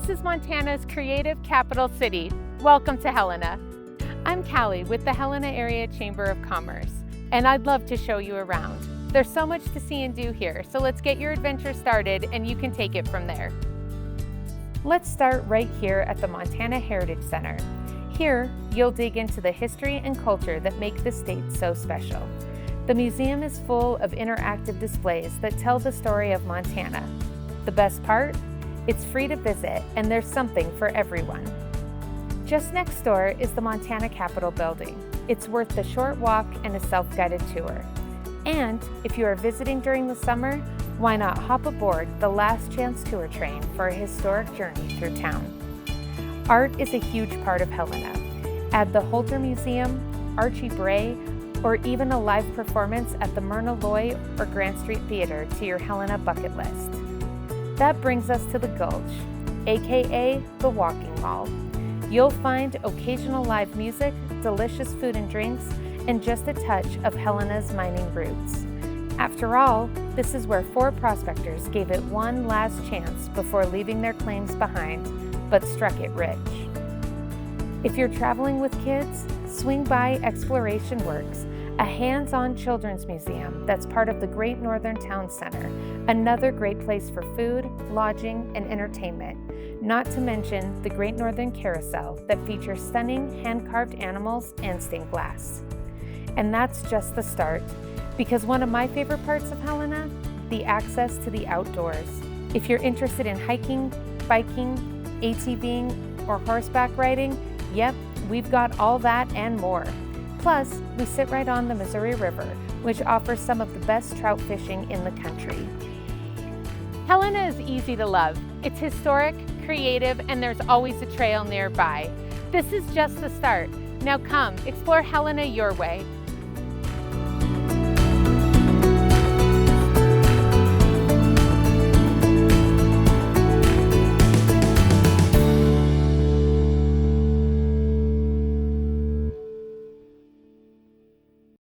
This is Montana's creative capital city. Welcome to Helena. I'm Callie with the Helena Area Chamber of Commerce, and I'd love to show you around. There's so much to see and do here, so let's get your adventure started and you can take it from there. Let's start right here at the Montana Heritage Center. Here, you'll dig into the history and culture that make the state so special. The museum is full of interactive displays that tell the story of Montana. The best part? It's free to visit, and there's something for everyone. Just next door is the Montana Capitol Building. It's worth the short walk and a self-guided tour. And if you are visiting during the summer, why not hop aboard the Last Chance tour train for a historic journey through town? Art is a huge part of Helena. Add the Holter Museum, Archie Bray, or even a live performance at the Myrna Loy or Grant Street Theater to your Helena bucket list. That brings us to the Gulch, aka the Walking Mall. You'll find occasional live music, delicious food and drinks, and just a touch of Helena's mining roots. After all, this is where 4 prospectors gave it one last chance before leaving their claims behind, but struck it rich. If you're traveling with kids, swing by ExplorationWorks, a hands-on children's museum that's part of the Great Northern Town Center, another great place for food, lodging, and entertainment, not to mention the Great Northern Carousel that features stunning hand-carved animals and stained glass. And that's just the start, because one of my favorite parts of Helena, the access to the outdoors. If you're interested in hiking, biking, ATVing, or horseback riding, yep, we've got all that and more. Plus, we sit right on the Missouri River, which offers some of the best trout fishing in the country. Helena is easy to love. It's historic, creative, and there's always a trail nearby. This is just the start. Now come, explore Helena your way.